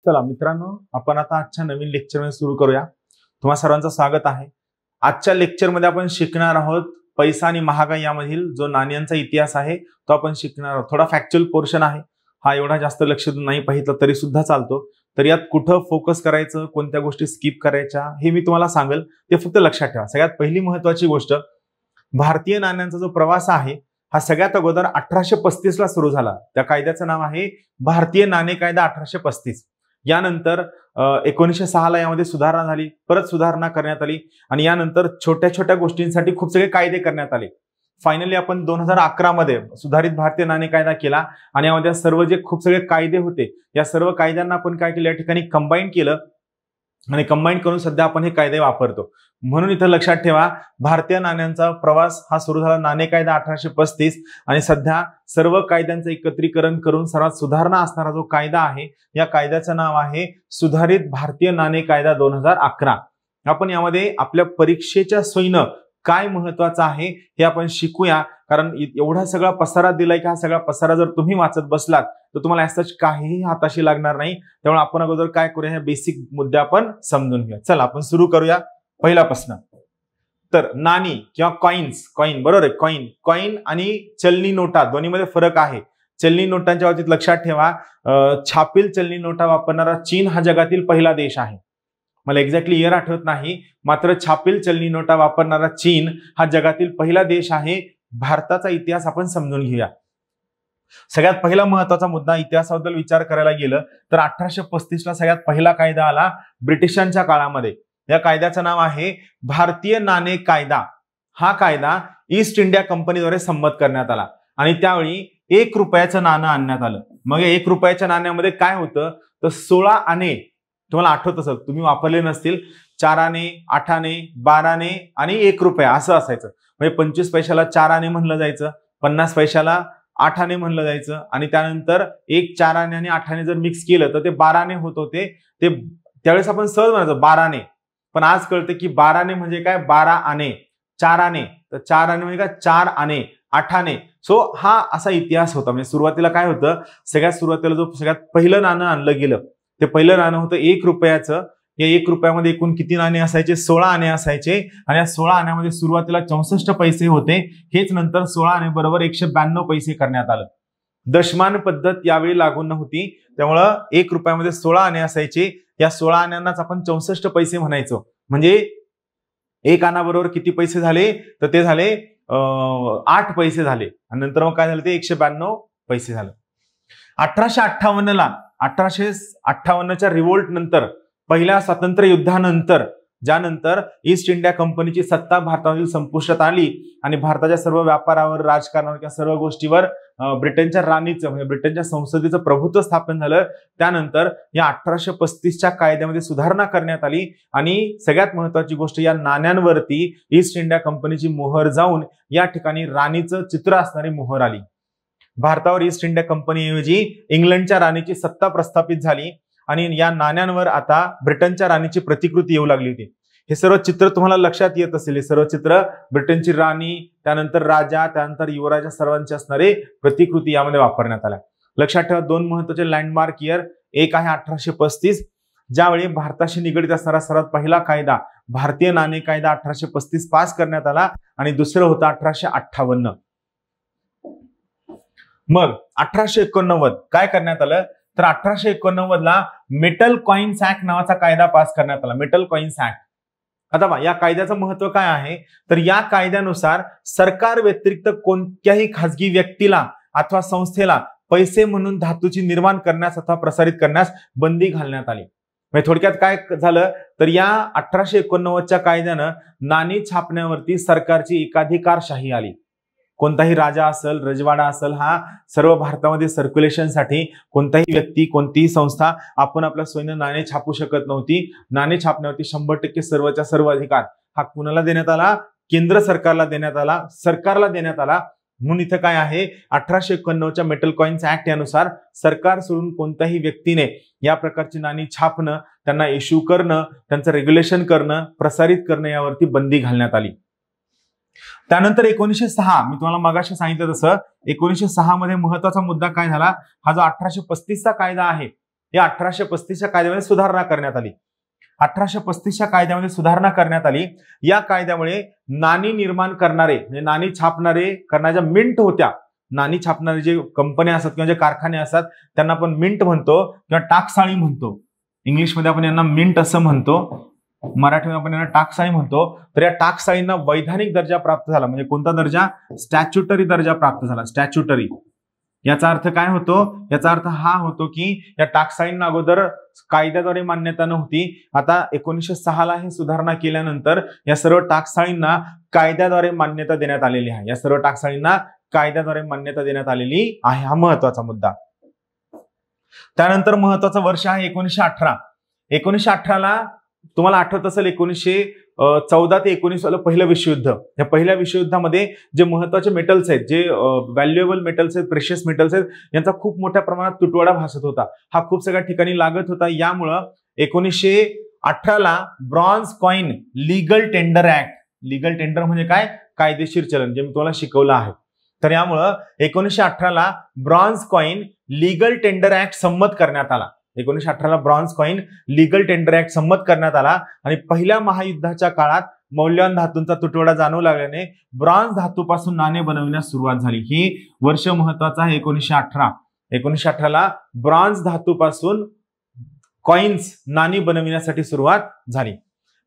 चला मित्रांनो, आपण आता आजच्या नवीन लेक्चरमध्ये सुरू करूया। तुम्हा सर्वांचं स्वागत आहे। आजच्या लेक्चरमध्ये आपण शिकणार आहोत पैसा आणि महागाई यामधील जो नाण्यांचा इतिहास आहे तो आपण शिकणार आहोत। थोडा फॅक्च्युअल पोर्शन आहे हा, एवढा जास्त लक्ष नाही पाहिलं तरी सुद्धा चालतो। तर यात कुठं फोकस करायचं, कोणत्या गोष्टी स्किप करायच्या हे मी तुम्हाला सांगेल, ते फक्त लक्षात ठेवा। सगळ्यात पहिली महत्त्वाची गोष्ट, भारतीय नाण्यांचा जो प्रवास आहे हा सगळ्यात अगोदर 1835 ला सुरू झाला। त्या कायद्याचं नाव आहे भारतीय नाणे कायदा 1835। यानंतर 1906 ला यामध्ये सुधारणा झाली, परत सुधारणा करण्यात आली आणि यानंतर छोट्या छोट्या गोष्टींसाठी खूप सगळे कायदे करण्यात आले। फायनली आपण 2011 मध्ये सुधारित भारतीय नाणे कायदा केला आणि यामध्ये सर्व जे खूप सगळे कायदे होते या सर्व कायद्यांना आपण काय केलं, या ठिकाणी कंबाईन केलं आणि कंबाईन करून सध्या आपण हे कायदे वापरतो। म्हणून इथं लक्षात ठेवा, भारतीय नाण्यांचा प्रवास हा सुरू झाला नाणे कायदा 1835 आणि सध्या सर्व कायद्यांचं एकत्रीकरण करून सर्वात सुधारणा असणारा जो कायदा आहे या कायद्याचं नाव आहे सुधारित भारतीय नाणे कायदा 2011। आपण यामध्ये आपल्या परीक्षेच्या सोयीनं काय महत्वाचं आहे हे आपण शिकूया, कारण एवढा सगळा पसारा दिलाय की हा सगळा पसारा जर तुम्ही वाचत बसलात तर तुम्हाला याच काहीही हाताशी लागणार नाही। त्यामुळे आपण अगोदर काय करूया, हे बेसिक मुद्दे आपण समजून घेऊया। चला आपण सुरू करूया। पहिला प्रश्न, तर नाणी किंवा कॉइन बरोबर आहे, कॉइन आणि चलनी नोटा दोन्हीमध्ये फरक आहे। चलनी नोटांच्या बाबतीत लक्षात ठेवा, छापील चलनी नोटा वापरणारा चीन हा जगातील पहिला देश आहे। मला एक्झॅक्टली इयर आठवत नाही, मात्र छापील चलनी नोटा वापरणारा चीन हा जगातील पहिला देश आहे। भारताचा इतिहास आपण समजून घेऊया। सगळ्यात पहिला महत्वाचा मुद्दा इतिहासाबद्दल विचार करायला गेलं तर 1835 ला सगळ्यात पहिला कायदा आला ब्रिटिशांच्या काळामध्ये। या कायद्याचं नाव आहे भारतीय नाणे कायदा। हा कायदा ईस्ट इंडिया कंपनीद्वारे संमत करण्यात आला आणि त्यावेळी 1 रुपयाचं नाणं आणण्यात आलं। मग 1 रुपयाच्या नाण्यामध्ये काय होतं, तर 16 आणे, तुम्हाला आठवत असेल, तुम्ही वापरले नसतील, 4 आणे, 8 आणे, 12 आणे आणि 1 रुपया असं असायचं। म्हणजे 25 पैशाला 4 आणे म्हणलं जायचं, 50 पैशाला 8 आणे म्हणलं जायचं आणि त्यानंतर 4 आणे आणि 8 आणे जर मिक्स केलं तर ते 12 आणे होत होते। ते त्यावेळेस आपण सहज म्हणायचं 12 आणे, पण आज कळतं की 12 आणे म्हणजे काय, 12 आणे, 4 आणे, तर 4 आणे म्हणजे काय, 4 आणे, 8 आणे। सो हा असा इतिहास होता। म्हणजे सुरुवातीला काय होतं, सगळ्यात सुरुवातीला जो सगळ्यात पहिलं नाणं आणलं गेलं ते पहिलं नाणं होतं 1 रुपयाचं। या 1 रुपयामध्ये एकूण किती नाणे असायचे, 16 आणे असायचे आणि या 16 आण्यामध्ये सुरुवातीला 64 पैसे होते, हेच नंतर 16 आणे बरोबर 192 पैसे करण्यात आलं। दशमान पद्धत यावेळी लागू नव्हती, त्यामुळं 1 रुपयामध्ये 16 आणे असायचे। या 16 आण्यांनाच आपण 64 पैसे म्हणायचो। म्हणजे 1 आना बरोबर किती पैसे झाले, तर ते झाले 8 पैसे झाले आणि नंतर मग काय झालं, ते 192 पैसे झालं। 1858च्या रिव्होल्ट नंतर, पहिल्या स्वातंत्र्य युद्धानंतर, ज्यानंतर ईस्ट इंडिया कंपनीची सत्ता भारतामधील संपुष्टात आली आणि भारताच्या सर्व व्यापारावर, राजकारणावर किंवा सर्व गोष्टीवर ब्रिटनच्या राणीचं म्हणजे ब्रिटनच्या संसदेचं प्रभुत्व स्थापन झालं। त्यानंतर या 1835च्या कायद्यामध्ये सुधारणा करण्यात आली आणि सगळ्यात महत्वाची गोष्ट, या नाण्यांवरती ईस्ट इंडिया कंपनीची मोहर जाऊन या ठिकाणी राणीचं चित्र असणारी मोहर आली। भारतावर ईस्ट इंडिया कंपनीऐवजी इंग्लंडच्या राणीची सत्ता प्रस्थापित झाली आणि या नाण्यांवर आता ब्रिटनच्या राणीची प्रतिकृती येऊ लागली होती। हे सर्व चित्र तुम्हाला लक्षात येत असेल, हे सर्व चित्र ब्रिटनची राणी, त्यानंतर राजा, त्यानंतर युवराजा सर्वांचे असणारे प्रतिकृती यामध्ये वापरण्यात आल्या। लक्षात ठेवा, 2 महत्वाचे लँडमार्क इयर, एक आहे 1835, ज्यावेळी भारताशी निगडीत असणारा सर्वात पहिला कायदा भारतीय नाणे कायदा 1835 पास करण्यात आला आणि दुसरं होतं 1858। मग 1889 काय करण्यात आलं, तर 1889 ला मेटल कॉइन्स ऍक्ट नावाचा कायदा पास करण्यात आला, मेटल कॉइन्स ऍक्ट। आता पहा, या कायद्याचं महत्व काय आहे, तर या कायद्यानुसार सरकार व्यतिरिक्त कोणत्याही खासगी व्यक्तीला अथवा संस्थेला पैसे म्हणून धातूची निर्माण करण्यास अथवा प्रसारित करण्यास बंदी घालण्यात आली। म्हणजे थोडक्यात काय झालं, तर या 1889च्या कायद्यानं नाणी छापण्यावरती सरकारची एकाधिकारशाही आली। कोणताही राजा असेल, रजवाडा असेल, हा सर्व भारतामध्ये सर्क्युलेशनसाठी कोणताही व्यक्ती, कोणतीही संस्था आपण आपल्या सोयीनं नाणे छापू शकत नव्हती। नाणे छापण्यावरती 100% सर्वच्या सर्व अधिकार हा कुणाला देण्यात आला, केंद्र सरकारला देण्यात आला, सरकारला देण्यात आला। म्हणून इथं काय आहे, 1891च्या मेटल कॉइन्स ऍक्ट यानुसार सरकार सोडून कोणत्याही व्यक्तीने या प्रकारची नाणी छापणं, त्यांना इश्यू करणं, त्यांचं रेग्युलेशन करणं, प्रसारित करणं यावरती बंदी घालण्यात आली। त्यानंतर 1906, मी तुम्हाला मगाशी सांगितलं तसं 1906 मध्ये महत्वाचा मुद्दा काय झाला, हा जो 1835चा कायदा आहे या 1835च्या कायद्यामध्ये सुधारणा करण्यात आली. 1835च्या कायद्यामध्ये सुधारणा करण्यात आली. या कायद्यामुळे नाणी निर्माण करणारे म्हणजे नाणी छापणारे करण्याच्या मिंट होत्या, नाणी छापणारे जे कंपन्या असतात किंवा जे कारखाने असतात त्यांना आपण मिंट म्हणतो किंवा टाकसाळी म्हणतो. इंग्लिशमध्ये आपण यांना मिंट असं म्हणतो, मराठीमध्ये आपण यांना टाकसाळी म्हणतो. तर या टाकसाळींना वैधानिक दर्जा प्राप्त झाला. म्हणजे कोणता दर्जा? स्टॅच्युटरी दर्जा प्राप्त झाला. स्टॅच्युटरी याचा अर्थ काय होतो? याचा अर्थ हा होतो की या टाकसाळींना अगोदर कायद्याद्वारे मान्यता नव्हती. आता 1906 ला ही सुधारणा केल्यानंतर या सर्व टाकसाळींना कायद्याद्वारे मान्यता देण्यात आलेली आहे. या सर्व टाकसाळींना कायद्याद्वारे मान्यता देण्यात आलेली आहे. हा महत्वाचा मुद्दा. त्यानंतर महत्वाचं वर्ष आहे 1918. 1918 ला तुम्हाला आठवत असेल 1914 ते 19 वाला पहिलं विश्वयुद्ध. या पहिल्या विश्वयुद्धामध्ये जे महत्वाचे मेटल्स आहेत, जे व्हॅल्युएबल मेटल्स आहेत, प्रेशियस मेटल्स आहेत, यांचा खूप मोठ्या प्रमाणात तुटवडा भासत होता. हा खूप सगळ्या ठिकाणी लागत होता. यामुळं 1918 ला bronze coin legal tender act, legal tender म्हणजे काय? कायदेशीर चलन, जे मी तुम्हाला शिकवलं आहे. तर यामुळं 1918 ला bronze coin legal tender act संमत करण्यात आला. 1918 ला bronze coin legal tender act संमत करण्यात आला. आणि पहिल्या महायुद्धाच्या काळात मौल्यवान धातूंचा तुटवडा जाणवू लागल्याने ब्रॉन्झ धातूपासून नाणे बनवण्यास सुरुवात झाली. ही वर्ष महत्वाचं आहे 1918. 1918 ला ब्रॉन्झ धातूपासून कॉइन्स, नाणी बनविण्यासाठी सुरुवात झाली.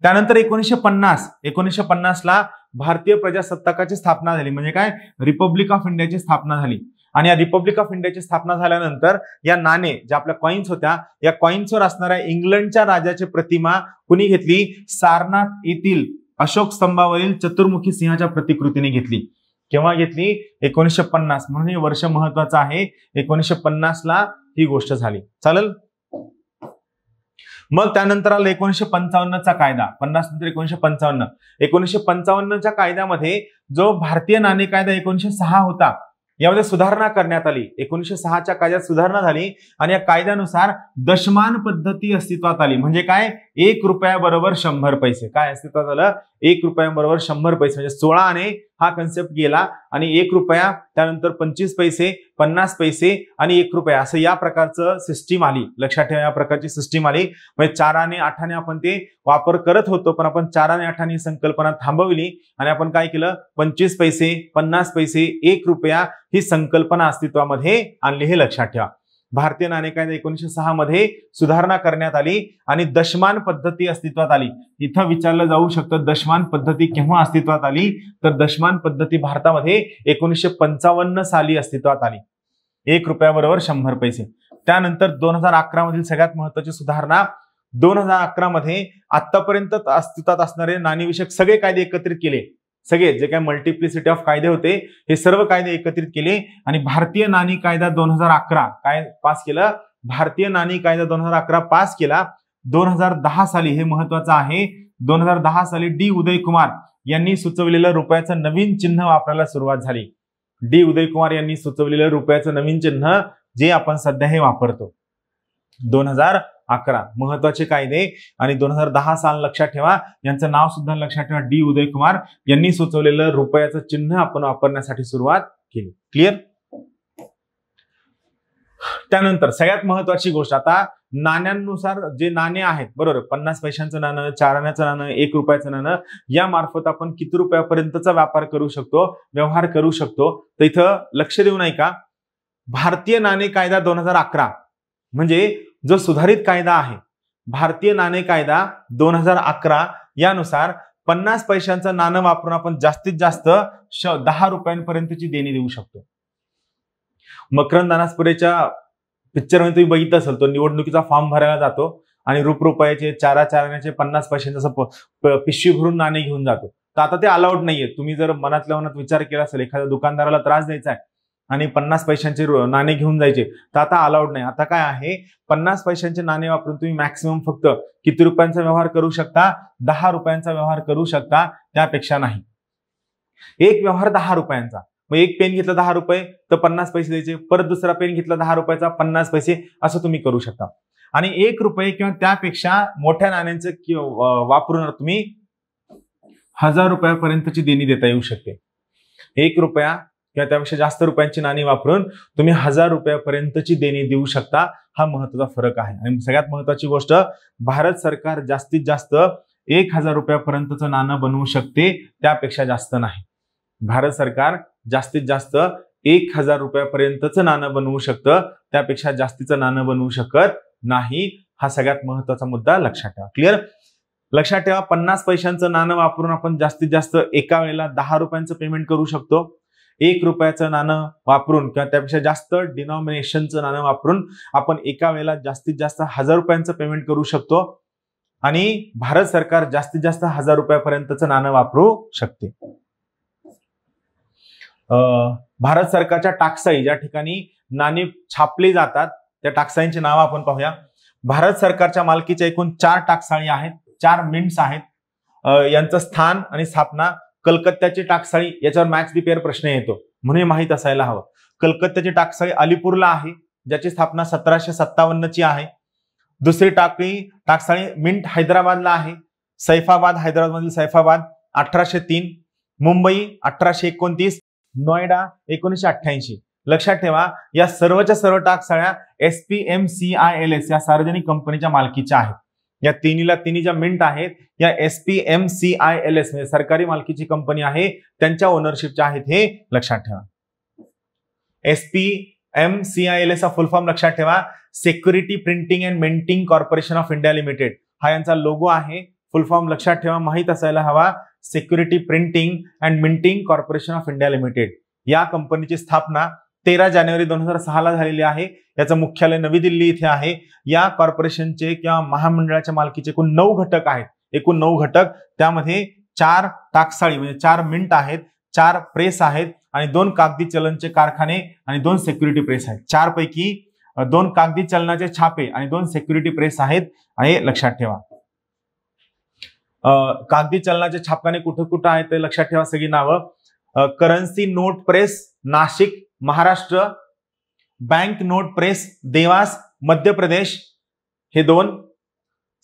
त्यानंतर 1950 ला भारतीय प्रजासत्ताकाची स्थापना झाली. म्हणजे काय? रिपब्लिक ऑफ इंडियाची स्थापना झाली. आणि या रिपब्लिक ऑफ इंडियाची स्थापना झाल्यानंतर या नाणे ज्या आपल्या कॉइन्स होत्या, या कॉइन्सवर असणाऱ्या इंग्लंडच्या राजाची प्रतिमा कुणी घेतली? सारनाथ येथील अशोक स्तंभावरील चतुर्मुखी सिंहाच्या प्रतिकृतीने घेतली. केव्हा घेतली? 1950. म्हणून हे वर्ष महत्वाचं आहे. 1950 ला ही गोष्ट झाली. चालेल. मग त्यानंतर आला 1955चा कायदा. 50 नंतर 1955. 1955च्या कायद्यामध्ये जो भारतीय नाणे कायदा 1906 होता, यामध्ये सुधारणा करण्यात आली. 1906च्या कायद्यात सुधारणा झाली आणि या कायद्यानुसार दशमान पद्धती अस्तित्वात आली. म्हणजे काय? 1 रुपया बरोबर 100 पैसे. काय अस्तित्वात आलं? 1 रुपया बरोबर 100 पैसे. म्हणजे 16ने हा कन्सेप्ट गेला आणि 1 रुपया, त्यानंतर 25 पैसे, 50 पैसे आणि 1 रुपया असं या प्रकारचं सिस्टीम आली. लक्षात ठेवा, या प्रकारची सिस्टीम आली. म्हणजे 4 आणि 8 ने आपण ते वापर करत होतो, पण आपण 4 आणि 8 ही संकल्पना थांबवली आणि आपण काय केलं? 25 पैसे, 50 पैसे, 1 रुपया ही संकल्पना अस्तित्वामध्ये आणली. हे लक्षात ठेवा. भारतीय नाणे कायदा 1906 मध्ये सुधारणा करण्यात आली आणि दशमान पद्धती अस्तित्वात आली. इथं विचारलं जाऊ शकतं दशमान पद्धती केव्हा अस्तित्वात आली? तर दशमान पद्धती भारतामध्ये 1955 साली अस्तित्वात आली. 1 रुपया बरोबर 100 पैसे. त्यानंतर 2011 मधील सगळ्यात महत्वाची सुधारणा, 2011 मध्ये आतापर्यंत अस्तित्वात असणारे नाणेविषयक सगळे कायदे एकत्रित केले. सगळे जे काय मल्टिप्लिसिटी ऑफ कायदे होते, हे सर्व कायदे एकत्रित केले आणि भारतीय नाणी कायदा 2011 काय पास केलं? भारतीय नाणी कायदा 2011 पास केला. 2010 साली, हे महत्वाचं आहे, 2010 साली डी उदयकुमार यांनी सुचवलेलं रुपयाचं नवीन चिन्ह वापरायला सुरुवात झाली. डी उदयकुमार यांनी सुचवलेलं रुपयाचं नवीन चिन्ह जे आपण सध्या हे वापरतो. 2011 महत्वाचे कायदे आणि 2010 साल लक्षात ठेवा. यांचं नाव सुद्धा लक्षात ठेवा. डी उदयकुमार यांनी सुचवलेलं रुपयाचं चिन्ह आपण वापरण्यासाठी सुरुवात केली. क्लिअर? त्यानंतर सगळ्यात महत्वाची गोष्ट, आता नाण्यांनुसार जे नाणे आहेत, बरोबर, 50 पैशांचं नाणं, 4 आण्याचं नाणं, 1 रुपयाचं नाणं, या मार्फत आपण किती रुपयापर्यंतचा व्यापार करू शकतो, व्यवहार करू शकतो. तर इथं लक्ष देऊ नाही का? भारतीय नाणे कायदा 2011 म्हणजे जो सुधारित कायदा आहे, भारतीय नाणे कायदा 2011 यानुसार 50 पैशांचं नाणं वापरून आपण जास्तीत जास्त 10 रुपयांपर्यंतची देणी देऊ शकतो. मकरंद अनासपुरेच्या पिक्चर मध्ये तुम्ही बघितलं असेल, तो निवडणुकीचा फॉर्म भरायला जातो आणि रुपयाचे 4 आण्याचे 50 पैशांचं पिशवी भरून नाणे घेऊन जातो. तर आता ते अलाउड नाहीये. तुम्ही जर मनातल्या मनात विचार केला असेल एखाद्या दुकानदाराला त्रास द्यायचा आहे आणि 50 पैशांचे नाणे घेऊन जायचे, तर आता अलाउड नाही. आता काय आहे? 50 पैशांचे नाणे वापरून तुम्ही मॅक्सिमम फक्त किती रुपयांचा व्यवहार करू शकता? 10 रुपयांचा व्यवहार करू शकता, त्यापेक्षा नाही. एक व्यवहार 10 रुपयांचा. मग एक पेन घेतला 10 रुपये तर 50 पैसे द्यायचे, परत दुसरा पेन घेतला 10 रुपयाचा 50 पैसे, असं तुम्ही करू शकता. आणि 1 रुपये किंवा त्यापेक्षा मोठ्या नाण्यांचं वापरून तुम्ही 1000 रुपयापर्यंतची देणी देता येऊ शकते. 1 रुपया किंवा त्यापेक्षा जास्त रुपयांची नाणी वापरून तुम्ही 1000 रुपयापर्यंतची देणी देऊ शकता. हा महत्त्वाचा फरक आहे. आणि सगळ्यात महत्त्वाची गोष्ट, भारत सरकार जास्तीत जास्त 1000 रुपयापर्यंतचं नाणं बनवू शकते, त्यापेक्षा जास्त नाही. भारत सरकार जास्तीत जास्त 1000 रुपयापर्यंतचं नाणं बनवू शकतं, त्यापेक्षा जास्तीचं नाणं बनवू शकत नाही. हा सगळ्यात महत्त्वाचा मुद्दा लक्षात ठेवा. क्लिअर? लक्षात ठेवा, 50 पैशांचं नाणं वापरून आपण जास्तीत जास्त एका वेळेला 10 रुपयांचं पेमेंट करू शकतो. 1 रुपयाचं नाणं वापरून किंवा त्यापेक्षा जास्त डिनॉमिनेशनचं नाणं वापरून आपण एका वेळेला जास्तीत जास्त 1000 रुपयांचं पेमेंट करू शकतो. आणि भारत सरकार जास्तीत जास्त 1000 रुपयापर्यंतचं नाणं वापरू शकते. भारत सरकारच्या टाकसाळी, ज्या ठिकाणी नाणी छापली जातात, त्या टाकसाळींची नावं आपण पाहूया. भारत सरकारच्या मालकीच्या एकूण 4 टाकसाळी आहेत, 4 मिंट्स आहेत. यांचं स्थान आणि स्थापना, कलकत्त्याची टाकसाळी, याच्यावर मॅच दी पेअर प्रश्न येतो म्हणून माहित असायला हवं. कलकत्त्याची टाकसाळी अलीपूरला आहे, ज्याची स्थापना 1757 ची आहे. दुसरी टाकसाळी मिंट हैदराबादला आहे. सैफाबाद, हैदराबाद मधील सैफाबाद 1803, मुंबई 1829, नोएडा 1988. लक्षात ठेवा, या सर्वच्या सर्व टाकसाळ्या SPMCILS या सार्वजनिक कंपनीच्या मालकीच्या आहेत. या तिन्ही ज्या मिंट आहेत या SPMCILS म्हणजे सरकारी मालकीची कंपनी आहे, त्यांच्या ओनरशिपच्या आहेत, हे लक्षात ठेवा. SPMCILS चा फुल फॉर्म लक्षात ठेवा, security printing and minting corporation of India limited. हा यांचा लोगो आहे. फुल फॉर्म लक्षात ठेवा, माहित असायला हवा, security printing and minting corporation of India limited. या कंपनीची स्थापना 13 जानेवारी 2006 ला झालेली आहे. याचं मुख्यालय नवी दिल्ली इथे आहे. या कॉर्पोरेशनचे किंवा महामंडळाच्या मालकीचे एकूण 9 घटक आहेत. एकूण 9 घटक, त्यामध्ये 4 टाकसाळी म्हणजे 4 मिंट आहेत, 4 प्रेस आहेत आणि 2 कागदी चलनचे कारखाने आणि 2 सिक्युरिटी प्रेस आहेत. 4 पैकी 2 कागदी चलनाचे छापे आणि 2 सिक्युरिटी प्रेस आहेत, हे लक्षात ठेवा. कागदी चलनाचे छापखाने कुठं कुठं आहेत ते लक्षात ठेवा सगळी नावं. Currency note press Nashik Maharashtra, bank note press Dewas Madhya Pradesh हे 2,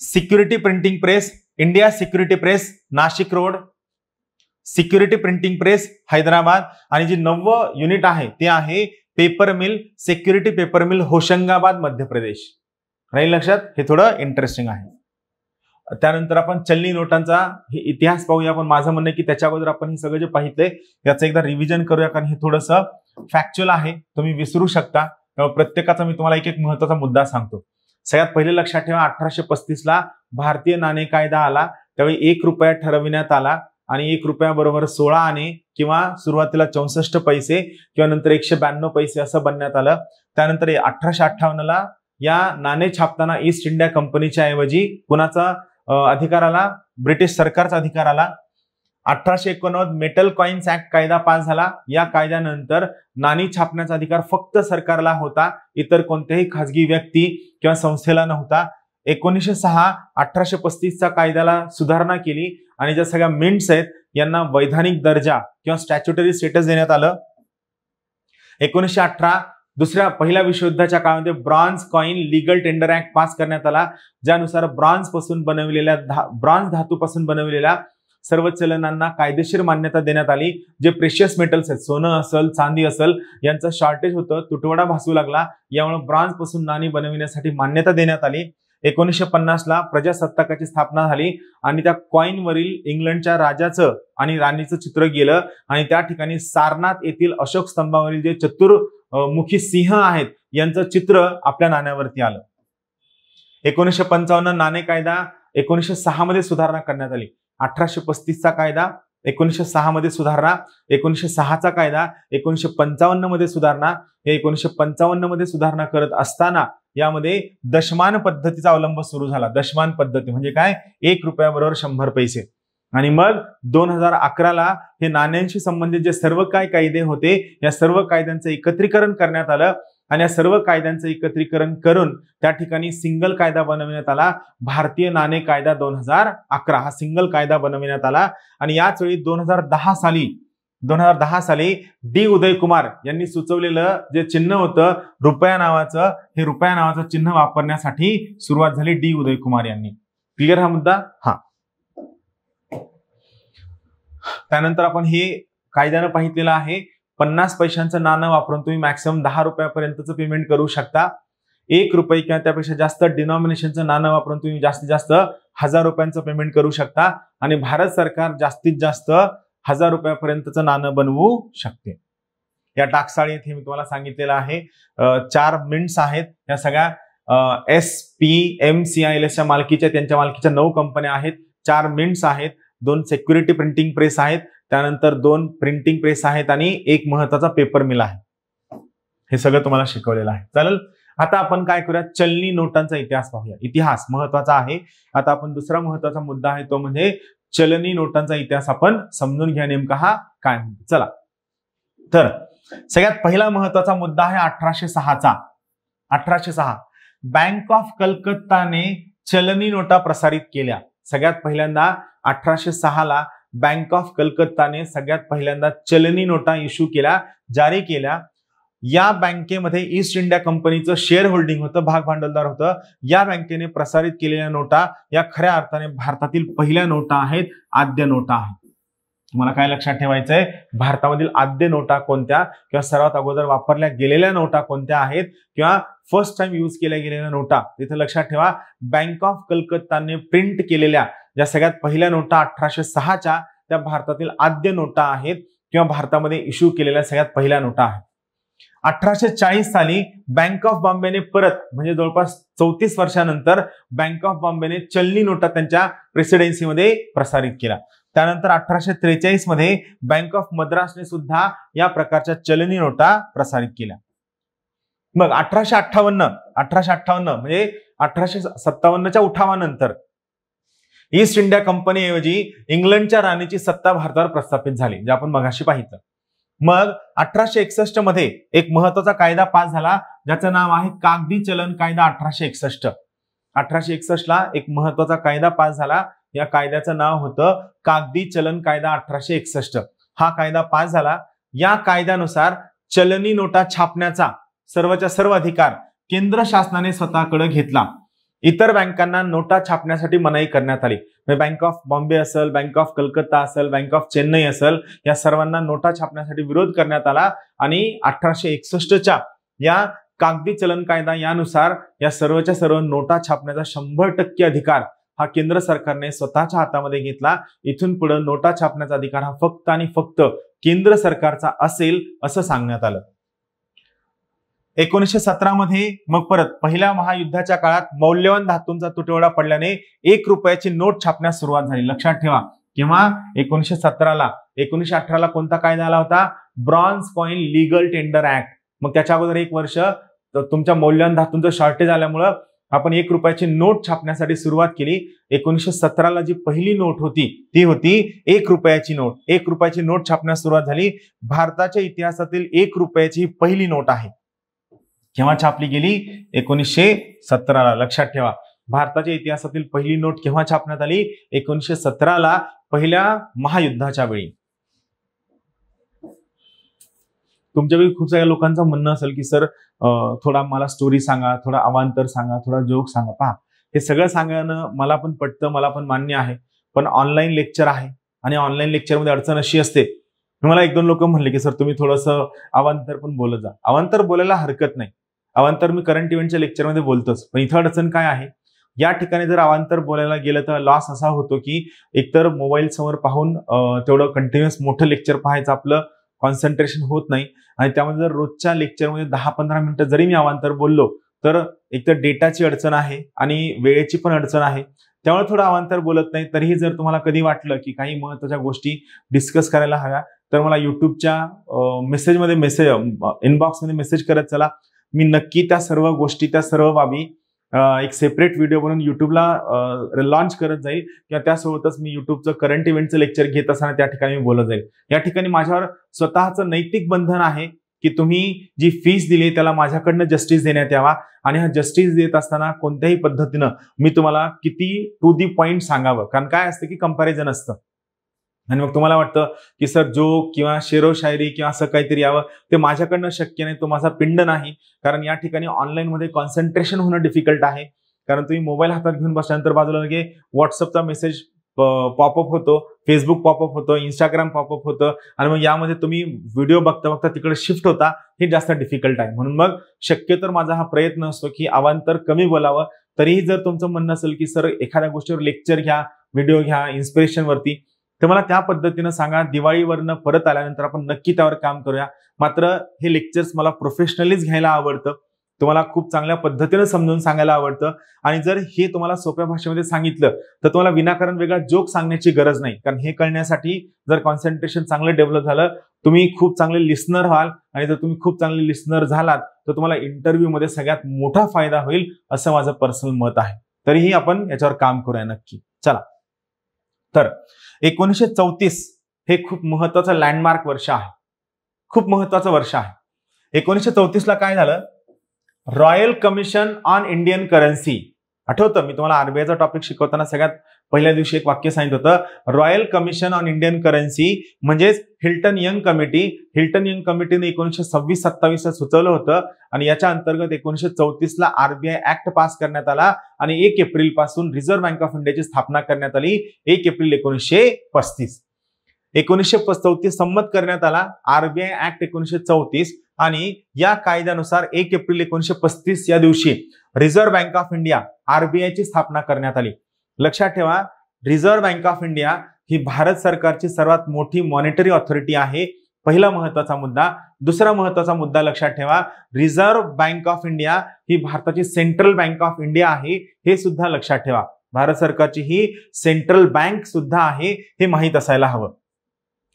security printing press India security press Nashik road, security printing press Hyderabad आणि जी 9व युनिट आहे ते आहे paper mill security paper mill Hoshangabad Madhya Pradesh. राहील लक्षात? हे थोडं इंटरेस्टिंग आहे. त्यानंतर आपण चलनी नोटांचा इतिहास पाहूया. पण माझं म्हणणं आहे की त्याच्या अगोदर आपण हे सगळं जे पाहिजे याचं एकदा रिव्हिजन करूया, कारण हे थोडंसं फॅक्च्युअल आहे, तुम्ही विसरू शकता. प्रत्येकाचा मी तुम्हाला एक महत्त्वाचा मुद्दा सांगतो. सगळ्यात पहिले लक्षात ठेवा, 1835 ला भारतीय नाणे कायदा आला. त्यावेळी 1 रुपया ठरविण्यात आला आणि 1 रुपयाबरोबर 16 आणे किंवा सुरुवातीला 64 पैसे किंवा नंतर 192 पैसे असं बनण्यात आलं. त्यानंतर 1858 ला या नाणे छापताना ईस्ट इंडिया कंपनीच्या ऐवजी कुणाचा अधिकार आला? ब्रिटिश सरकारचा अधिकार आला. 1889 मेटल कॉइन्स ऍक्ट कायदा पास झाला. या कायद्यानंतर नाणी छापण्याचा अधिकार फक्त सरकारला होता, इतर कोणत्याही खासगी व्यक्ती किंवा संस्थेला नव्हता. 1906 1835 च्या कायद्याला सुधारणा केली आणि ज्या सगळ्या मिंट्स आहेत यांना वैधानिक दर्जा किंवा स्टॅच्युटरी स्टेटस देण्यात आलं. 1918 पहिल्या विश्वयुद्धाच्या काळामध्ये bronze coin legal tender act pass करण्यात आला, ज्यानुसार ब्रॉन्झ धातूपासून बनवलेल्या सर्व चलनांना कायदेशीर मान्यता देण्यात आली. जे प्रेशियस मेटल्स आहेत, सोनं असेल चांदी असेल, यांचं शॉर्टेज होतं, तुटवडा भासू लागला, यामुळे ब्रॉन्झ पासून नाणी बनविण्यासाठी मान्यता देण्यात आली. 1950 ला प्रजासत्ताकाची स्थापना झाली आणि त्या कॉइन वरील इंग्लंडच्या राजाचं आणि राणीचं चित्र गेलं आणि त्या ठिकाणी सारनाथ येथील अशोक स्तंभावरील जे चतुर्मुखी सिंह आहेत यांचं चित्र आपल्या नाण्यावरती आलं. 1955 नाणे कायदा 1906 मध्ये सुधारणा करण्यात आली. 1835 चा कायदा, 1906 मध्ये सुधारणा, 1906 चा कायदा, 1955 मध्ये सुधारणा. हे 1955 मध्ये सुधारणा करत असताना यामध्ये दशमान पद्धतीचा अवलंब सुरू झाला. दशमान पद्धती म्हणजे काय? 1 रुपयाबरोबर 100 पैसे. आणि मग 2011 ला हे नाण्यांशी संबंधित जे सर्व काय कायदे होते या सर्व कायद्यांचं एकत्रीकरण करण्यात आलं आणि या सर्व कायद्यांचं एकत्रीकरण करून त्या ठिकाणी सिंगल कायदा बनवण्यात आला. भारतीय नाणे कायदा 2011 हा सिंगल कायदा बनवण्यात आला. आणि याच वेळी 2010 साली डी उदय कुमार यांनी सुचवलेलं जे चिन्ह होतं रुपया नावाचं, हे रुपया नावाचं चिन्ह वापरण्यासाठी सुरुवात झाली डी उदय कुमार यांनी. क्लिअर हा मुद्दा? हा. त्यानंतर आपण हे कायद्यानं पाहिलेलं आहे. 50 पैशांचं नाणं वापरून तुम्ही मॅक्सिमम 10 रुपयापर्यंतचं पेमेंट करू शकता. 1 रुपये किंवा त्यापेक्षा जास्त डिनॉमिनेशनचं नाणं वापरून तुम्ही जास्तीत जास्त 1000 रुपयांचं पेमेंट करू शकता आणि भारत सरकार जास्तीत जास्त 1000 रुपयापर्यंतचं नाणं बनवू शकते. या टाकसाळी येथे मी तुम्हाला सांगितलेलं आहे 4 मिंट्स आहेत. या सगळ्या SPMCILSच्या मालकीच्या त्यांच्या मालकीच्या 9 कंपन्या आहेत. 4 मिंट्स आहेत, 2 सिक्युरिटी प्रिंटिंग प्रेस आहेत, त्यानंतर 2 प्रिंटिंग प्रेस आहेत आणि एक महत्वाचा पेपर मिल आहे. हे सगळं तुम्हाला शिकवलेलं आहे. चालेल, आता आपण काय करूया, चलनी नोटांचा इतिहास पाहूया. इतिहास महत्वाचा आहे. आता आपण दुसरा महत्वाचा मुद्दा आहे तो म्हणजे चलनी नोटांचा इतिहास आपण समजून घ्या नेमका हा काय म्हणतो. चला, तर सगळ्यात पहिला महत्वाचा मुद्दा आहे 1806चा. 1806 बँक ऑफ कलकत्ताने चलनी नोटा प्रसारित केल्या. सगळ्यात पहिल्यांदा 1806ला बँक ऑफ कलकत्ताने सगळ्यात पहिल्यांदा चलनी नोटा इश्यू केल्या, जारी केल्या. या बँकेमध्ये ईस्ट इंडिया कंपनीचं शेअर होल्डिंग होतं, भाग भांडवलदार होतं. या बँकेने प्रसारित केलेल्या नोटा या खऱ्या अर्थाने भारतातील पहिल्या नोटा आहेत, आद्य नोटा आहेत. तुम्हाला काय लक्षात ठेवायचंय, भारतामधील आद्य नोटा कोणत्या किंवा सर्वात अगोदर वापरल्या गेलेल्या नोटा कोणत्या आहेत किंवा फर्स्ट टाइम यूज केल्या गेलेल्या नोटा. तिथे लक्षात ठेवा, बँक ऑफ कलकत्ताने प्रिंट केलेल्या ज्या सगळ्यात पहिल्या नोटा 1806च्या त्या भारतातील आद्य नोटा आहेत किंवा भारतामध्ये इश्यू केलेल्या सगळ्यात पहिल्या नोटा आहेत. 1840 साली बँक ऑफ बॉम्बेने परत म्हणजे जवळपास 34 वर्षानंतर बँक ऑफ बॉम्बेने चलनी नोटा त्यांच्या प्रेसिडेन्सीमध्ये प्रसारित केल्या. त्यानंतर 1843 मध्ये बँक ऑफ मद्रासने सुद्धा या प्रकारच्या चलनी नोटा प्रसारित केल्या. मग 1858 म्हणजे 1857च्या उठावानंतर ईस्ट इंडिया कंपनीऐवजी इंग्लंडच्या राणीची सत्ता भारतावर प्रस्थापित झाली, जे आपण मगाशी पाहिलं. मग 1861 मध्ये एक महत्वाचा कायदा पास झाला ज्याचं नाव आहे कागदी चलन कायदा 1861. 1861ला एक महत्वाचा कायदा पास झाला, या कायद्याचं नाव होतं कागदी चलन कायदा 1861. हा कायदा पास झाला. या कायद्यानुसार चलनी नोटा छापण्याचा सर्वच्या सर्व अधिकार केंद्र शासनाने स्वतःकडे घेतला. इतर बँकांना नोटा छापण्यासाठी मनाई करण्यात आली. बँक ऑफ बॉम्बे असेल, बँक ऑफ कलकत्ता असेल, बँक ऑफ चेन्नई असेल, या सर्वांना नोटा छापण्यासाठी विरोध करण्यात आला आणि 1861च्या या कागदी चलन कायदा यानुसार या सर्वच्या सर्व नोटा छापण्याचा 100% अधिकार हा केंद्र सरकारने स्वतःच्या हातामध्ये घेतला. इथून पुढे नोटा छापण्याचा अधिकार हा फक्त आणि फक्त केंद्र सरकारचा असेल असं सांगण्यात आलं. 1917 मध्ये मग परत पहिल्या महायुद्धाच्या काळात मौल्यवान धातूंचा तुटवडा पडल्याने 1 रुपयाची नोट छापण्यास सुरुवात झाली. लक्षात ठेवा, केव्हा? 1917ला. 1918ला कोणता कायदा आला होता? Bronze coin legal tender act. मग त्याच्या अगोदर 1 वर्ष तुमच्या मौल्यवान धातूंचं शॉर्टेज आल्यामुळं आपण 1 रुपयाची नोट छापण्यासाठी सुरुवात केली. 1917ला जी पहिली नोट होती ती होती 1 रुपयाची नोट. 1 रुपयाची नोट छापण्यास सुरुवात झाली. भारताच्या इतिहासातील 1 रुपयाची ही पहिली नोट आहे. केव्हा छापली गेली? 1917ला. लक्षात ठेवा, भारताच्या इतिहासातील पहिली नोट केव्हा छापण्यात आली? 1917ला, पहिल्या महायुद्धाच्या वेळी. तुमच्यापैकी खूप साऱ्या लोकांचं म्हणणं असेल की सर थोडा मला स्टोरी सांगा, थोडा अवांतर सांगा, थोडा जोक सांगा. पहा, हे सगळं सांगणं मला पण पटतं, मला पण मान्य आहे, पण ऑनलाईन लेक्चर आहे आणि ऑनलाईन लेक्चरमध्ये अडचण अशी असते. मला 1-2 लोक म्हणले की सर तुम्ही थोडंसं अवांतर पण बोलत जा. अवांतर बोलायला हरकत नाही, अवांतर मी करंट इव्हेंटच्या लेक्चरमध्ये बोलतोच. पण इथं अडचण काय आहे, या ठिकाणी जर अवांतर बोलायला गेलं तर लॉस असा होतो की एकतर मोबाईल समोर पाहून तेवढं कंटिन्युअस मोठं लेक्चर पाहायचं आपलं कॉन्सन्ट्रेशन होत नाही आणि त्यामध्ये जर रोजच्या लेक्चरमध्ये 10-15 मिनिटं जरी मी अवांतर बोललो तर एकतर डेटाची अडचण आहे आणि वेळेची पण अडचण आहे. त्यामुळे थोडं अवांतर बोलत नाही. तरीही जर तुम्हाला कधी वाटलं की काही महत्त्वाच्या गोष्टी डिस्कस करायला हव्या तर मला युट्यूबच्या इनबॉक्समध्ये मेसेज करत चला. मी नक्की त्या सर्व गोष्टी, त्या सर्व बाबी एक सेपरेट व्हिडिओ बनवून युट्यूबला लॉन्च करत जाईल किंवा त्यासोबतच मी युट्यूबचं करंट इव्हेंटचं लेक्चर घेत असताना त्या ठिकाणी मी बोलत जाईल. या ठिकाणी माझ्यावर स्वतःचं नैतिक बंधन आहे की तुम्ही जी फीस दिली त्याला माझ्याकडनं जस्टिस देण्यात यावा आणि हा जस्टिस देत असताना कोणत्याही पद्धतीनं मी तुम्हाला किती टू दी पॉइंट सांगावं. कारण काय असतं की कंपॅरिझन असतं आणि मग तुम्हाला वाटतं की सर जोक किंवा शेरो शायरी किंवा असं काहीतरी यावं, ते माझ्याकडनं शक्य नाही, तो माझा पिंड नाही. कारण या ठिकाणी ऑनलाईनमध्ये कॉन्सन्ट्रेशन होणं डिफिकल्ट आहे. कारण तुम्ही मोबाईल हातात घेऊन बसल्यानंतर बाजूला लगे व्हॉट्सअपचा मेसेज पॉपअप होतो, फेसबुक पॉपअप होतो, इंस्टाग्राम पॉपअप होतं आणि मग यामध्ये तुम्ही व्हिडिओ बघता बघता तिकडे शिफ्ट होता, हे जास्त डिफिकल्ट आहे. म्हणून मग शक्यतो माझा हा प्रयत्न असतो की अवांतर कमी बोलावं. तरीही जर तुमचं म्हणणं असेल की सर एखाद्या गोष्टीवर लेक्चर घ्या, व्हिडिओ घ्या इन्स्पिरेशन वरती, तर मला त्या पद्धतीनं सांगा. दिवाळीवरनं परत आल्यानंतर आपण नक्की त्यावर काम करूया. मात्र हे लेक्चर्स मला प्रोफेशनलीच घ्यायला आवडतं, तुम्हाला खूप चांगल्या पद्धतीनं समजून सांगायला आवडतं. आणि जर हे तुम्हाला सोप्या भाषेमध्ये सांगितलं तर तुम्हाला विनाकारण वेगळा जोक सांगण्याची गरज नाही, कारण हे कळण्यासाठी जर कॉन्सन्ट्रेशन चांगलं डेव्हलप झालं, तुम्ही खूप चांगले लिस्नर व्हाल. आणि जर तुम्ही खूप चांगले लिस्नर झालात तर तुम्हाला इंटरव्ह्यू मध्ये सगळ्यात मोठा फायदा होईल, असं माझं पर्सनल मत आहे. तरीही आपण याच्यावर काम करूया नक्की. चला, तर 1934 हे खूप महत्वाचं लँडमार्क वर्ष आहे, खूप महत्वाचं वर्ष आहे. 1934 ला काय झालं, royal commission on Indian currency. आठवतं मी तुम्हाला आरबीआयचा टॉपिक शिकवताना सगळ्यात पहिल्या दिवशी एक वाक्य सांगितलं होतं, royal commission on Indian currency म्हणजेच Hilton Young committee. Hilton Young कमिटीने 1926-27 ला सुचवलं होतं आणि याच्या अंतर्गत 1934 ला आरबीआय ऍक्ट पास करण्यात आला आणि 1 एप्रिल पासून रिझर्व्ह बँक ऑफ इंडियाची स्थापना करण्यात आली. 1 एप्रिल 1935. 1934 संमत करण्यात आला आरबीआय ऍक्ट 1934 आणि या कायद्यानुसार 1 एप्रिल 1935 या दिवशी रिझर्व्ह बँक ऑफ इंडिया आरबीआयची स्थापना करण्यात आली. लक्षात ठेवा, रिझर्व्ह बँक ऑफ इंडिया ही भारत सरकारची सर्वात मोठी मॉनिटरी ऑथॉरिटी आहे. पहिला महत्वाचा मुद्दा. दुसरा महत्वाचा मुद्दा लक्षात ठेवा, रिझर्व्ह बँक ऑफ इंडिया ही भारताची सेंट्रल बँक ऑफ इंडिया आहे, हे सुद्धा लक्षात ठेवा. भारत सरकारची ही सेंट्रल बँक सुद्धा आहे, हे माहीत असायला हवं.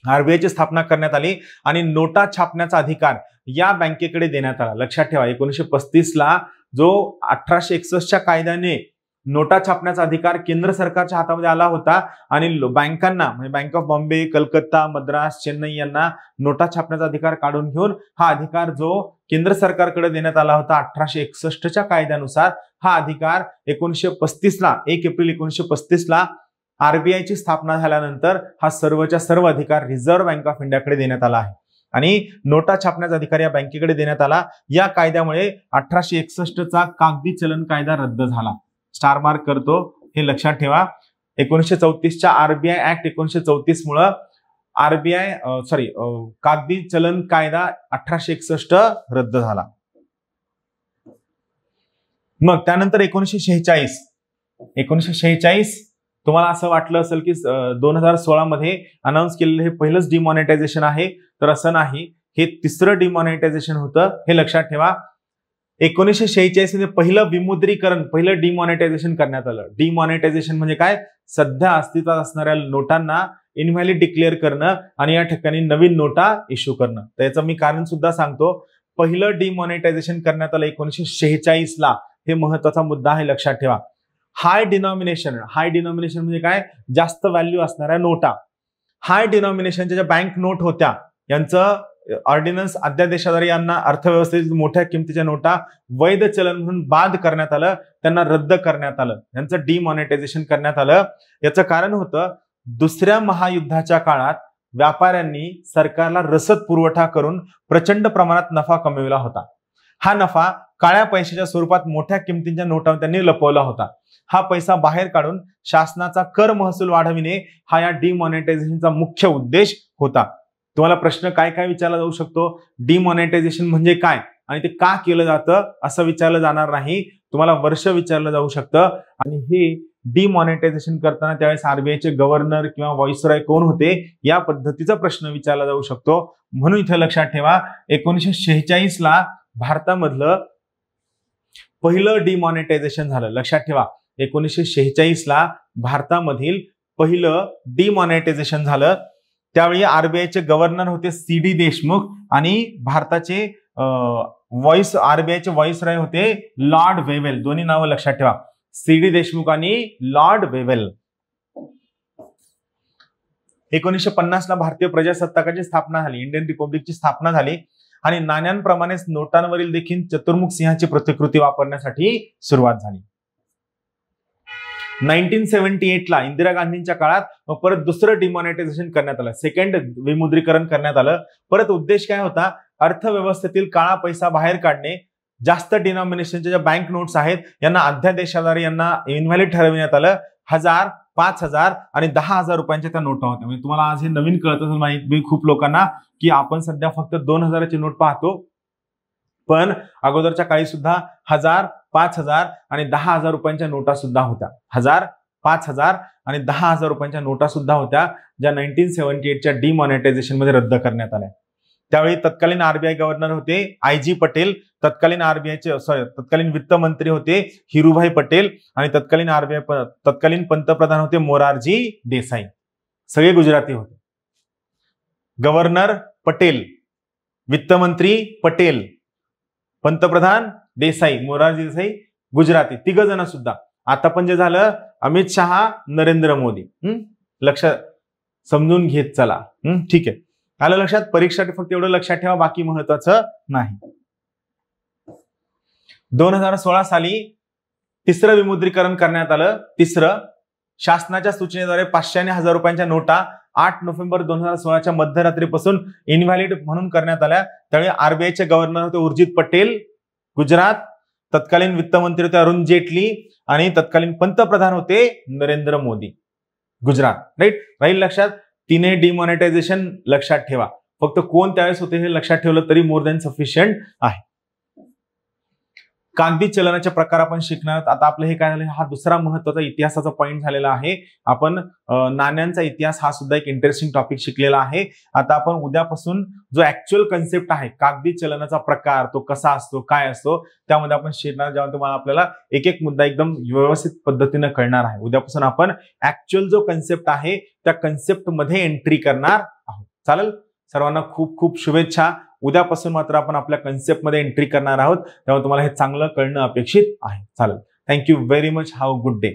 आरबीआयची स्थापना करण्यात आली आणि नोटा छापण्याचा अधिकार या बँकेकडे देण्यात आला. लक्षात ठेवा, 1935 ला जो 1861च्या कायद्याने नोटा छापण्याचा अधिकार केंद्र सरकारच्या हातामध्ये आला होता आणि बँकांना म्हणजे बँक ऑफ बॉम्बे, कलकत्ता, मद्रास, चेन्नई यांना नोटा छापण्याचा अधिकार काढून घेऊन हा अधिकार जो केंद्र सरकारकडे देण्यात आला होता 1861च्या कायद्यानुसार, हा अधिकार 1935 ला 1 एप्रिल 1935 ला आरबीआयची स्थापना झाल्यानंतर हा सर्वच्या सर्व अधिकार रिझर्व्ह बँक ऑफ इंडियाकडे देण्यात आला आहे आणि नोटा छापण्याचा अधिकार या बँकेकडे देण्यात आला. या कायद्यामुळे 1861चा कागदी चलन कायदा रद्द झाला. स्टार मार्क करतो, हे लक्षात ठेवा. 1934च्या आरबीआय ऍक्ट 1934 मुळे आरबीआय कागदी चलन कायदा 1861 रद्द झाला. मग त्यानंतर 1946 तुम्हाला असं वाटलं असेल की 2016 मध्ये अनाऊन्स केलेलं हे पहिलंच डिमॉनिटायझेशन आहे, तर असं नाही, हे तिसरं डिमॉनिटायझेशन होतं, हे लक्षात ठेवा. 1946 मध्ये पहिलं विमुद्रीकरण, पहिलं डिमॉनिटायझेशन करण्यात आलं. डिमॉनिटायझेशन म्हणजे काय, सध्या अस्तित्वात असणाऱ्या नोटांना इनव्हॅलिड डिक्लेअर करणं आणि या ठिकाणी नवीन नोटा इश्यू करणं. तर याचं मी कारण सुद्धा सांगतो. पहिलं डिमॉनिटायझेशन करण्यात आलं 1946 ला, हे महत्वाचा मुद्दा आहे, लक्षात ठेवा. हाय डिनॉमिनेशन म्हणजे काय, जास्त व्हॅल्यू असणाऱ्या नोटा. हाय डिनॉमिनेशनच्या ज्या बँक नोट होत्या यांचं ऑर्डिनन्स अध्यादेशाद्वारे यांना अर्थव्यवस्थेतील मोठ्या किमतीच्या नोटा वैध चलन म्हणून बाद करण्यात आलं, त्यांना रद्द करण्यात आलं, यांचं डिमॉनिटायझेशन करण्यात आलं. याचं कारण होतं, दुसऱ्या महायुद्धाच्या काळात व्यापाऱ्यांनी सरकारला रसद पुरवठा करून प्रचंड प्रमाणात नफा कमविला होता. हा नफा काळ्या पैशाच्या स्वरूपात मोठ्या किमतीच्या नोटा त्यांनी लपवला होता. हा पैसा बाहेर काढून शासनाचा कर महसूल वाढविणे हा या डिमॉनिटायझेशनचा मुख्य उद्देश होता. तुम्हाला प्रश्न काय काय विचारला जाऊ शकतो, डिमॉनिटायझेशन म्हणजे काय आणि ते का केलं जातं असं विचारलं जाणार नाही, तुम्हाला वर्ष विचारलं जाऊ शकतं. आणि हे डिमॉनिटायझेशन करताना त्यावेळेस आरबीआयचे गव्हर्नर किंवा व्हाईसरॉय कोण होते या पद्धतीचा प्रश्न विचारला जाऊ शकतो. म्हणून इथे लक्षात ठेवा, 1946 ला भारतामधलं पहिलं डिमॉनिटायझेशन झालं. लक्षात ठेवा, 1946 ला भारतामधील पहिलं डिमॉनिटायझेशन झालं. त्यावेळी आरबीआयचे गव्हर्नर होते सी.डी. देशमुख आणि भारताचे आरबीआयचे व्हाईसरॉय होते लॉर्ड वेव्हेल. दोन्ही नावं लक्षात ठेवा, सी.डी. देशमुख आणि लॉर्ड वेव्हेल. 1950 ला भारतीय प्रजासत्ताकाची स्थापना झाली, इंडियन रिपब्लिकची स्थापना झाली आणि नाण्यांप्रमाणेच नोटांवरील देखील चतुर्मुख सिंहाची प्रतिकृती वापरण्यासाठी सुरुवात झाली. 1978 ला इंदिरा गांधींच्या काळात परत दुसरं डिमॉनिटायझेशन करण्यात आलं, सेकंड विमुद्रीकरण करण्यात आलं. परत उद्देश काय होता, अर्थव्यवस्थेतील काळा पैसा बाहेर काढणे, जास्त डिनॉमिनेशनच्या ज्या बँक नोट्स आहेत यांना अध्यादेशाद्वारे यांना इनव्हॅलिड ठरविण्यात आलं. 1000, 5,000 आणि 10,000 रुपयांच्या त्या नोटा होत्या. म्हणजे तुम्हाला आज हे नवीन कळत असेल माहिती खूप लोकांना की आपण सध्या फक्त 2,000ची नोट पाहतो, पण अगोदरच्या काळी सुद्धा 1,000, 5,000 आणि 10,000 रुपयांच्या नोटा सुद्धा होत्या. 1,000, 5,000 आणि 10,000 रुपयांच्या नोटा सुद्धा होत्या, ज्या 1978च्या डिमॉनिटायझेशन मध्ये रद्द करण्यात आल्या. त्यावेळी तत्कालीन आरबीआय गव्हर्नर होते आय.जी. पटेल, तत्कालीन वित्त मंत्री होते हिरूभाई पटेल आणि तत्कालीन पंतप्रधान होते मोरारजी देसाई. सगळे गुजराती होते. गव्हर्नर पटेल, वित्तमंत्री पटेल, पंतप्रधान देसाई, मोरारजी देसाई गुजराती, तिघ जण सुद्धा. आता पण जे झालं अमित शहा, नरेंद्र मोदी. लक्ष समजून घेत चला. ठीक आहे, आलं लक्षात. परीक्षेसाठी फक्त एवढं लक्षात ठेवा, बाकी महत्वाचं नाही. 2016 साली तिसरं विमुद्रीकरण करण्यात आलं. तिसरं शासनाच्या सूचनेद्वारे 500 आणि 1,000 रुपयांच्या नोटा 8 नोव्हेंबर 2016च्या मध्यरात्रीपासून इनव्हॅलिड म्हणून करण्यात आल्या. त्यावेळी आरबीआयचे गव्हर्नर होते उर्जित पटेल गुजरात, तत्कालीन वित्तमंत्री होते अरुण जेटली आणि तत्कालीन पंतप्रधान होते नरेंद्र मोदी गुजरात. राईट लक्षात. तिने डिमॉनिटायझेशन लक्षात ठेवा. फक्त कोण त्यावेळेस होते हे लक्षात ठेवलं तरी मोर दॅन सफिशियंट आहे. कागदी चलनाचे प्रकार आपण शिकणार. आता आपलं हे काय झालं, हा दुसरा महत्वाचा इतिहासाचा पॉईंट झालेला आहे. आपण नाण्यांचा इतिहास हा सुद्धा एक इंटरेस्टिंग टॉपिक शिकलेला आहे. आता आपण उद्यापासून जो ऍक्च्युअल कन्सेप्ट आहे कागदी चलनाचा प्रकार, तो कसा असतो, काय असतो, त्यामध्ये आपण शिकणार. जेव्हा तुम्हाला आपल्याला एक एक मुद्दा एकदम व्यवस्थित पद्धतीने कळणार आहे. उद्यापासून आपण ऍक्च्युअल जो कन्सेप्ट आहे त्या कन्सेप्ट मध्ये एंट्री करणार आहोत. चालेल, सर्वांना खूप खूप शुभेच्छा. उद्यापासून मात्र आपण आपल्या कन्सेप्टमध्ये एंट्री करणार आहोत, त्यामुळे तुम्हाला हे चांगलं कळणं अपेक्षित आहे. चालेल, thank you very much. Have a good day.